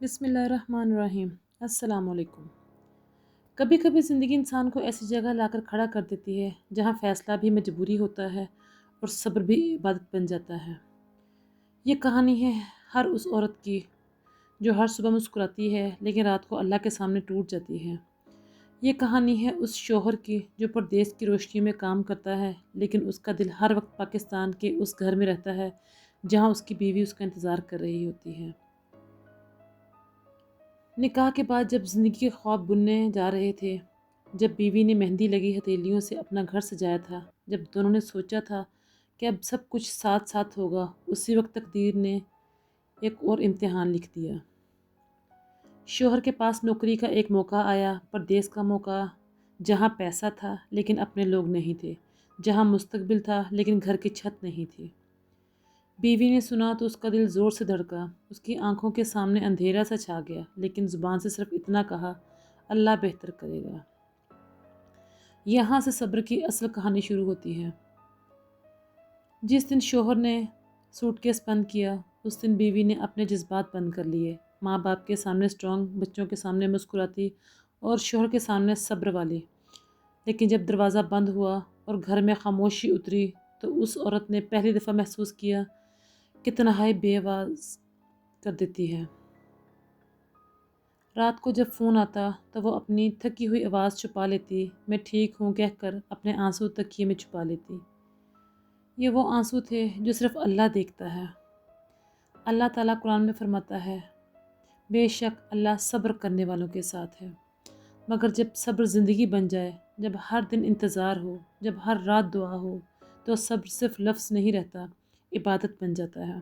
بسم اللہ الرحمن الرحیم۔ السلام علیکم۔ کبھی کبھی زندگی انسان کو ایسی جگہ لا کر کھڑا کر دیتی ہے جہاں فیصلہ بھی مجبوری ہوتا ہے اور صبر بھی عبادت بن جاتا ہے۔ یہ کہانی ہے ہر اس عورت کی جو ہر صبح مسکراتی ہے لیکن رات کو اللہ کے سامنے ٹوٹ جاتی ہے۔ یہ کہانی ہے اس شوہر کی جو پردیس کی روشنی میں کام کرتا ہے لیکن اس کا دل ہر وقت پاکستان کے اس گھر میں رہتا ہے جہاں اس کی بیوی اس کا انتظار کر رہی ہوتی ہے۔ نکاح کے بعد جب زندگی کے خواب بننے جا رہے تھے، جب بیوی نے مہندی لگی ہتھیلیوں سے اپنا گھر سجایا تھا، جب دونوں نے سوچا تھا کہ اب سب کچھ ساتھ ساتھ ہوگا، اسی وقت تقدیر نے ایک اور امتحان لکھ دیا۔ شوہر کے پاس نوکری کا ایک موقع آیا، پردیس کا موقع، جہاں پیسہ تھا لیکن اپنے لوگ نہیں تھے، جہاں مستقبل تھا لیکن گھر کی چھت نہیں تھی۔ بیوی نے سنا تو اس کا دل زور سے دھڑکا، اس کی آنکھوں کے سامنے اندھیرا سا چھا گیا، لیکن زبان سے صرف اتنا کہا، اللہ بہتر کرے گا۔ یہاں سے صبر کی اصل کہانی شروع ہوتی ہے۔ جس دن شوہر نے سوٹ کیس بند کیا، اس دن بیوی نے اپنے جذبات بند کر لیے، ماں باپ کے سامنے سٹرونگ، بچوں کے سامنے مسکراتی اور شوہر کے سامنے صبر والی۔ لیکن جب دروازہ بند ہوا اور گھر میں خاموشی اتری تو اس عورت نے پہلی دفعہ محسوس کیا کہ تنہائی بے آواز کر دیتی ہے۔ رات کو جب فون آتا تو وہ اپنی تھکی ہوئی آواز چھپا لیتی، میں ٹھیک ہوں کہہ کر اپنے آنسو تکیے میں چھپا لیتی۔ یہ وہ آنسو تھے جو صرف اللہ دیکھتا ہے۔ اللہ تعالیٰ قرآن میں فرماتا ہے، بے شک اللہ صبر کرنے والوں کے ساتھ ہے۔ مگر جب صبر زندگی بن جائے، جب ہر دن انتظار ہو، جب ہر رات دعا ہو، تو صبر صرف لفظ نہیں رہتا، عبادت بن جاتا ہے۔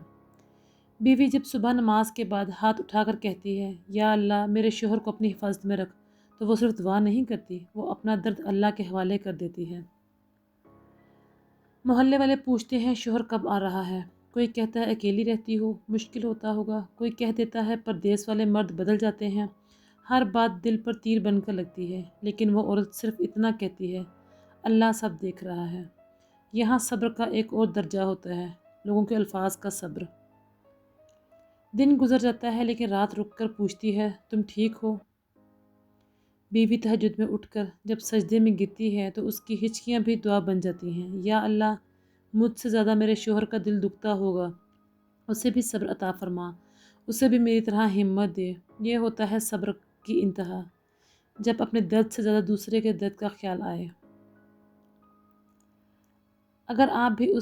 بیوی جب صبح نماز کے بعد ہاتھ اٹھا کر کہتی ہے، یا اللہ میرے شوہر کو اپنی حفاظت میں رکھ، تو وہ صرف دعا نہیں کرتی، وہ اپنا درد اللہ کے حوالے کر دیتی ہے۔ محلے والے پوچھتے ہیں شوہر کب آ رہا ہے، کوئی کہتا ہے اکیلی رہتی ہو، مشکل ہوتا ہوگا، کوئی کہہ دیتا ہے پردیس والے مرد بدل جاتے ہیں۔ ہر بات دل پر تیر بن کر لگتی ہے، لیکن وہ عورت صرف اتنا کہتی ہے، اللہ سب دیکھ رہا ہے۔ یہاں صبر کا ایک اور درجہ ہوتا ہے، لوگوں کے الفاظ کا صبر۔ دن گزر جاتا ہے لیکن رات رک کر پوچھتی ہے، تم ٹھیک ہو؟ بیوی تہجد میں اٹھ کر جب سجدے میں گرتی ہے تو اس کی ہچکیاں بھی دعا بن جاتی ہیں، یا اللہ مجھ سے زیادہ میرے شوہر کا دل دکھتا ہوگا، اسے بھی صبر عطا فرما، اسے بھی میری طرح ہمت دے۔ یہ ہوتا ہے صبر کی انتہا، جب اپنے درد سے زیادہ دوسرے کے درد کا خیال آئے۔ اگر آپ بھی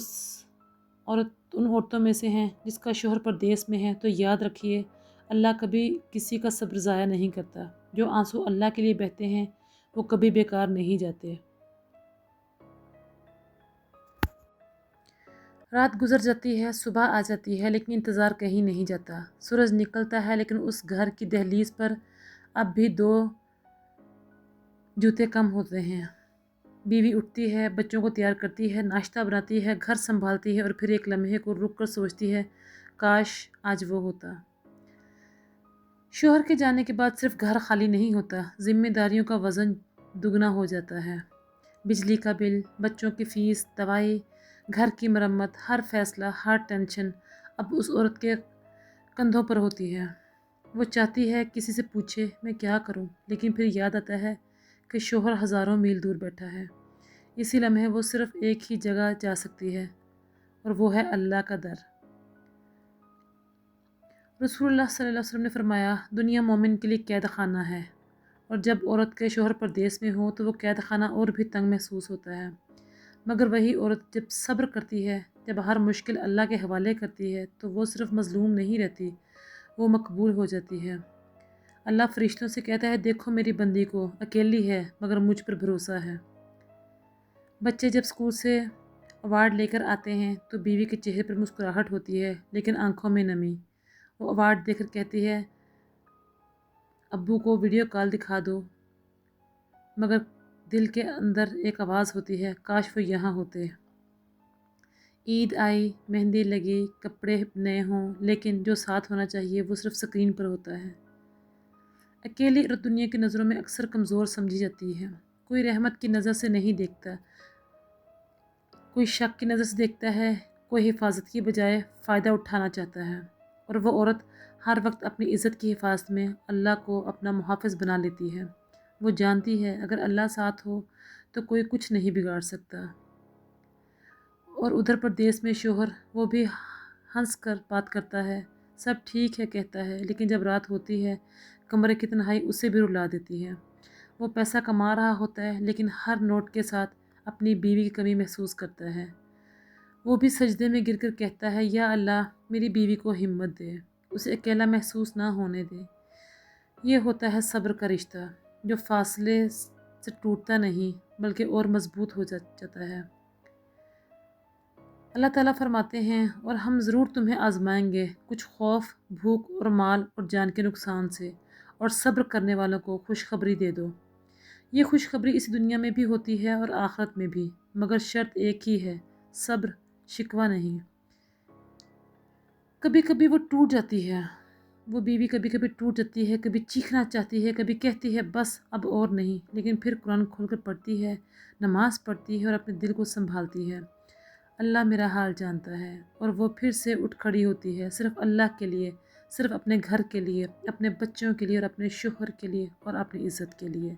ان عورتوں میں سے ہیں جس کا شوہر پردیس میں ہے تو یاد رکھیے، اللہ کبھی کسی کا صبر ضائع نہیں کرتا۔ جو آنسو اللہ کے لیے بہتے ہیں وہ کبھی بیکار نہیں جاتے۔ رات گزر جاتی ہے، صبح آ جاتی ہے لیکن انتظار کہیں نہیں جاتا۔ سورج نکلتا ہے لیکن اس گھر کی دہلیز پر اب بھی دو جوتے کم ہوتے ہیں۔ بیوی اٹھتی ہے، بچوں کو تیار کرتی ہے، ناشتہ بناتی ہے، گھر سنبھالتی ہے اور پھر ایک لمحے کو رک کر سوچتی ہے، کاش آج وہ ہوتا۔ شوہر کے جانے کے بعد صرف گھر خالی نہیں ہوتا، ذمہ داریوں کا وزن دگنا ہو جاتا ہے۔ بجلی کا بل، بچوں کی فیس، دوائی، گھر کی مرمت، ہر فیصلہ، ہر ٹینشن اب اس عورت کے کندھوں پر ہوتی ہے۔ وہ چاہتی ہے کسی سے پوچھے میں کیا کروں، لیکن پھر یاد آتا ہے کہ شوہر ہزاروں میل دور بیٹھا ہے۔ اسی لمحے وہ صرف ایک ہی جگہ جا سکتی ہے اور وہ ہے اللہ کا در۔ رسول اللہ صلی اللہ علیہ وسلم نے فرمایا، دنیا مومن کے لیے قید خانہ ہے، اور جب عورت کے شوہر پردیس میں ہو تو وہ قید خانہ اور بھی تنگ محسوس ہوتا ہے۔ مگر وہی عورت جب صبر کرتی ہے، جب ہر مشکل اللہ کے حوالے کرتی ہے تو وہ صرف مظلوم نہیں رہتی، وہ مقبول ہو جاتی ہے۔ اللہ فرشتوں سے کہتا ہے، دیکھو میری بندی کو، اکیلی ہے مگر مجھ پر بھروسہ ہے۔ بچے جب اسکول سے ایوارڈ لے کر آتے ہیں تو بیوی کے چہرے پر مسکراہٹ ہوتی ہے لیکن آنکھوں میں نمی۔ وہ ایوارڈ دے کر کہتی ہے، ابو کو ویڈیو کال دکھا دو، مگر دل کے اندر ایک آواز ہوتی ہے، کاش وہ یہاں ہوتے۔ عید آئی، مہندی لگی، کپڑے نئے ہوں، لیکن جو ساتھ ہونا چاہیے وہ صرف اسکرین پر ہوتا ہے۔ اکیلی عورت دنیا کی نظروں میں اکثر کمزور سمجھی جاتی ہے۔ کوئی رحمت کی نظر سے نہیں دیکھتا، کوئی شک کی نظر سے دیکھتا ہے، کوئی حفاظت کی بجائے فائدہ اٹھانا چاہتا ہے، اور وہ عورت ہر وقت اپنی عزت کی حفاظت میں اللہ کو اپنا محافظ بنا لیتی ہے۔ وہ جانتی ہے اگر اللہ ساتھ ہو تو کوئی کچھ نہیں بگاڑ سکتا۔ اور ادھر پردیس میں شوہر وہ بھی ہنس کر بات کرتا ہے، سب ٹھیک ہے کہتا ہے، لیکن جب رات ہوتی ہے کمرے کی تنہائی اسے بھی رلا دیتی ہے۔ وہ پیسہ کما رہا ہوتا ہے لیکن ہر نوٹ کے ساتھ اپنی بیوی کی کمی محسوس کرتا ہے۔ وہ بھی سجدے میں گر کر کہتا ہے، یا اللہ میری بیوی کو ہمت دے، اسے اکیلا محسوس نہ ہونے دے۔ یہ ہوتا ہے صبر کا رشتہ، جو فاصلے سے ٹوٹتا نہیں بلکہ اور مضبوط ہو جاتا ہے۔ اللہ تعالیٰ فرماتے ہیں، اور ہم ضرور تمہیں آزمائیں گے کچھ خوف، بھوک اور مال اور جان کے نقصان سے، اور صبر کرنے والوں کو خوشخبری دے دو۔ یہ خوشخبری اس دنیا میں بھی ہوتی ہے اور آخرت میں بھی، مگر شرط ایک ہی ہے، صبر، شکوہ نہیں۔ کبھی کبھی وہ ٹوٹ جاتی ہے، وہ بیوی کبھی کبھی ٹوٹ جاتی ہے، کبھی چیخنا چاہتی ہے، کبھی کہتی ہے بس اب اور نہیں، لیکن پھر قرآن کھول کر پڑھتی ہے، نماز پڑھتی ہے اور اپنے دل کو سنبھالتی ہے۔ اللہ میرا حال جانتا ہے، اور وہ پھر سے اٹھ کھڑی ہوتی ہے، صرف اللہ کے لیے، صرف اپنے گھر کے لیے، اپنے بچوں کے لیے اور اپنے شوہر کے لیے اور اپنی عزت کے لیے۔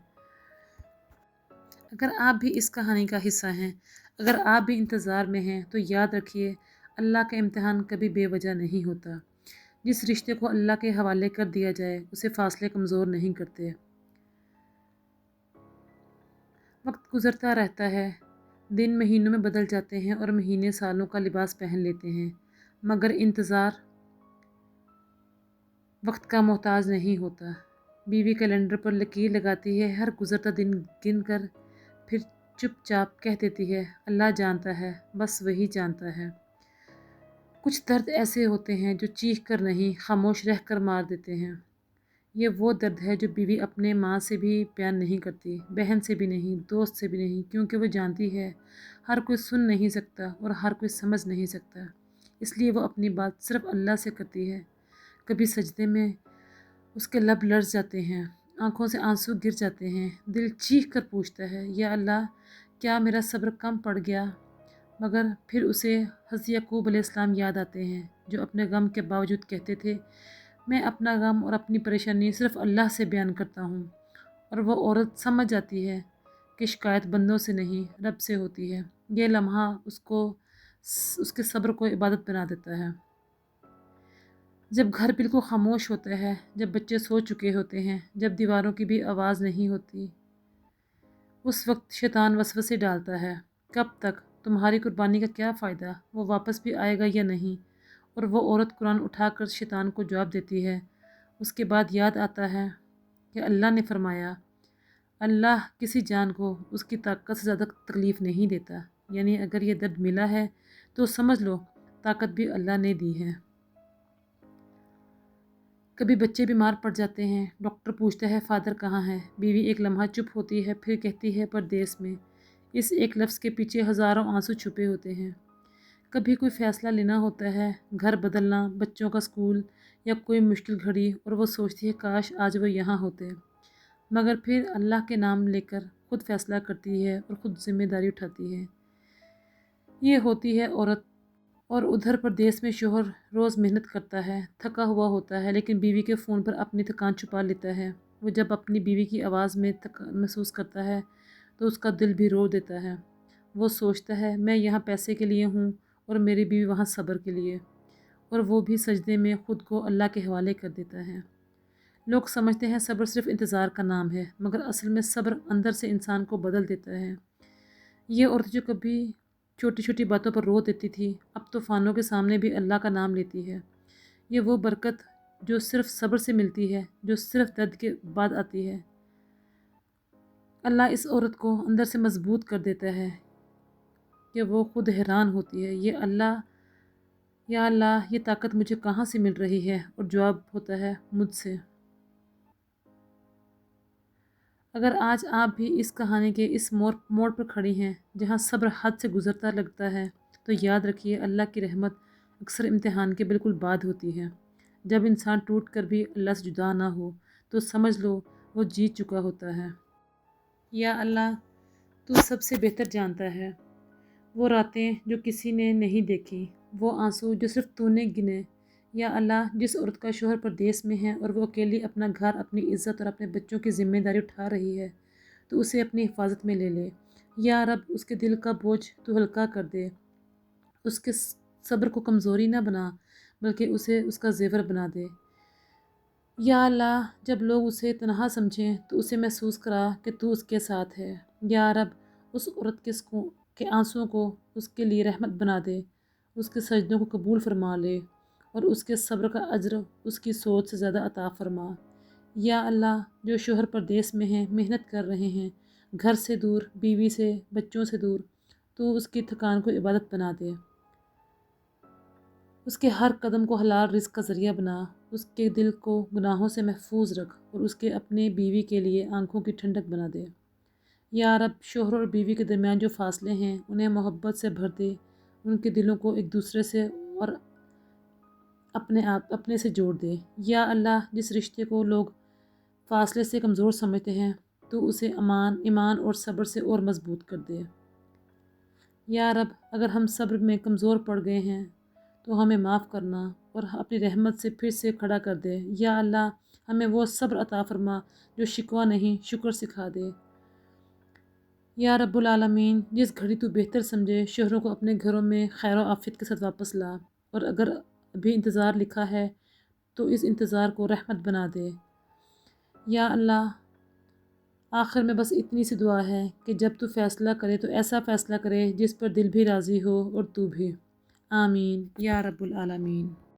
اگر آپ بھی اس کہانی کا حصہ ہیں، اگر آپ بھی انتظار میں ہیں، تو یاد رکھیے اللہ کا امتحان کبھی بے وجہ نہیں ہوتا۔ جس رشتے کو اللہ کے حوالے کر دیا جائے اسے فاصلے کمزور نہیں کرتے۔ وقت گزرتا رہتا ہے، دن مہینوں میں بدل جاتے ہیں اور مہینے سالوں کا لباس پہن لیتے ہیں، مگر انتظار وقت کا محتاج نہیں ہوتا۔ بیوی کیلنڈر پر لکیر لگاتی ہے، ہر گزرتا دن گن کر پھر چپ چاپ کہہ دیتی ہے، اللہ جانتا ہے، بس وہی جانتا ہے۔ کچھ درد ایسے ہوتے ہیں جو چیخ کر نہیں، خاموش رہ کر مار دیتے ہیں۔ یہ وہ درد ہے جو بیوی اپنے ماں سے بھی بیان نہیں کرتی، بہن سے بھی نہیں، دوست سے بھی نہیں، کیونکہ وہ جانتی ہے ہر کوئی سن نہیں سکتا اور ہر کوئی سمجھ نہیں سکتا۔ اس لیے وہ اپنی بات صرف اللہ سے کرتی ہے۔ کبھی سجدے میں اس کے لب لرز جاتے ہیں، آنکھوں سے آنسو گر جاتے ہیں، دل چیخ کر پوچھتا ہے، یا اللہ کیا میرا صبر کم پڑ گیا؟ مگر پھر اسے حضرت یعقوب علیہ السلام یاد آتے ہیں، جو اپنے غم کے باوجود کہتے تھے، میں اپنا غم اور اپنی پریشانی صرف اللہ سے بیان کرتا ہوں۔ اور وہ عورت سمجھ جاتی ہے کہ شکایت بندوں سے نہیں، رب سے ہوتی ہے۔ یہ لمحہ اس کے صبر کو عبادت بنا دیتا ہے۔ جب گھر بالکل خاموش ہوتا ہے، جب بچے سو چکے ہوتے ہیں، جب دیواروں کی بھی آواز نہیں ہوتی، اس وقت شیطان وسوسے ڈالتا ہے، کب تک؟ تمہاری قربانی کا کیا فائدہ؟ وہ واپس بھی آئے گا یا نہیں؟ اور وہ عورت قرآن اٹھا کر شیطان کو جواب دیتی ہے۔ اس کے بعد یاد آتا ہے کہ اللہ نے فرمایا، اللہ کسی جان کو اس کی طاقت سے زیادہ تکلیف نہیں دیتا، یعنی اگر یہ درد ملا ہے تو سمجھ لو طاقت بھی اللہ نے دی ہے۔ کبھی بچے بیمار پڑ جاتے ہیں، ڈاکٹر پوچھتا ہے فادر کہاں ہے؟ بیوی ایک لمحہ چپ ہوتی ہے، پھر کہتی ہے پردیس میں۔ اس ایک لفظ کے پیچھے ہزاروں آنسو چھپے ہوتے ہیں۔ کبھی کوئی فیصلہ لینا ہوتا ہے، گھر بدلنا، بچوں کا اسکول یا کوئی مشکل گھڑی، اور وہ سوچتی ہے کاش آج وہ یہاں ہوتے، مگر پھر اللہ کے نام لے کر خود فیصلہ کرتی ہے اور خود ذمہ داری اٹھاتی ہے۔ یہ ہوتی ہے عورت۔ اور ادھر پردیس میں شوہر روز محنت کرتا ہے، تھکا ہوا ہوتا ہے، لیکن بیوی کے فون پر اپنی تھکان چھپا لیتا ہے۔ وہ جب اپنی بیوی کی آواز میں تھکان محسوس کرتا ہے تو اس کا دل بھی رو دیتا ہے۔ وہ سوچتا ہے میں یہاں پیسے کے لیے ہوں اور میری بیوی وہاں صبر کے لیے، اور وہ بھی سجدے میں خود کو اللہ کے حوالے کر دیتا ہے۔ لوگ سمجھتے ہیں صبر صرف انتظار کا نام ہے، مگر اصل میں صبر اندر سے انسان کو بدل دیتا ہے۔ یہ عورت جو کبھی چھوٹی چھوٹی باتوں پر رو دیتی تھی، اب طوفانوں کے سامنے بھی اللہ کا نام لیتی ہے۔ یہ وہ برکت جو صرف صبر سے ملتی ہے، جو صرف درد کے بعد آتی ہے۔ اللہ اس عورت کو اندر سے مضبوط کر دیتا ہے کہ وہ خود حیران ہوتی ہے، یا اللہ یہ طاقت مجھے کہاں سے مل رہی ہے؟ اور جواب ہوتا ہے مجھ سے۔ اگر آج آپ بھی اس کہانی کے اس موڑ پر کھڑی ہیں جہاں صبر حد سے گزرتا لگتا ہے، تو یاد رکھیے اللہ کی رحمت اکثر امتحان کے بالکل بعد ہوتی ہے۔ جب انسان ٹوٹ کر بھی اللہ سے جدا نہ ہو تو سمجھ لو وہ جیت چکا ہوتا ہے۔ یا اللہ تو سب سے بہتر جانتا ہے، وہ راتیں جو کسی نے نہیں دیکھی، وہ آنسو جو صرف تو نے گنے، یا اللہ جس عورت کا شوہر پردیس میں ہے اور وہ اکیلی اپنا گھر، اپنی عزت اور اپنے بچوں کی ذمہ داری اٹھا رہی ہے تو اسے اپنی حفاظت میں لے لے۔ یا رب اس کے دل کا بوجھ تو ہلکا کر دے، اس کے صبر کو کمزوری نہ بنا بلکہ اسے اس کا زیور بنا دے۔ یا اللہ جب لوگ اسے تنہا سمجھیں تو اسے محسوس کرا کہ تو اس کے ساتھ ہے۔ یا رب اس عورت کے آنسوؤں کو اس کے لیے رحمت بنا دے، اس کے سجدوں کو قبول فرما لے اور اس کے صبر کا اجر اس کی سوچ سے زیادہ عطا فرما۔ یا اللہ جو شوہر پردیس میں ہیں، محنت کر رہے ہیں، گھر سے دور، بیوی سے، بچوں سے دور، تو اس کی تھکان کو عبادت بنا دے، اس کے ہر قدم کو حلال رزق کا ذریعہ بنا، اس کے دل کو گناہوں سے محفوظ رکھ اور اس کے اپنے بیوی کے لیے آنکھوں کی ٹھنڈک بنا دے۔ یا رب شوہر اور بیوی کے درمیان جو فاصلے ہیں انہیں محبت سے بھر دے، ان کے دلوں کو ایک دوسرے سے اور اپنے سے جوڑ دے۔ یا اللہ جس رشتے کو لوگ فاصلے سے کمزور سمجھتے ہیں تو اسے ایمان اور صبر سے اور مضبوط کر دے۔ یا رب اگر ہم صبر میں کمزور پڑ گئے ہیں تو ہمیں معاف کرنا اور اپنی رحمت سے پھر سے کھڑا کر دے۔ یا اللہ ہمیں وہ صبر عطا فرما جو شکوہ نہیں شکر سکھا دے۔ یا رب العالمین جس گھڑی تو بہتر سمجھے شوہروں کو اپنے گھروں میں خیر و عافیت کے ساتھ واپس لا، اور اگر ابھی انتظار لکھا ہے تو اس انتظار کو رحمت بنا دے۔ یا اللہ آخر میں بس اتنی سی دعا ہے کہ جب تو فیصلہ کرے تو ایسا فیصلہ کرے جس پر دل بھی راضی ہو اور تو بھی۔ آمین یا رب العالمین۔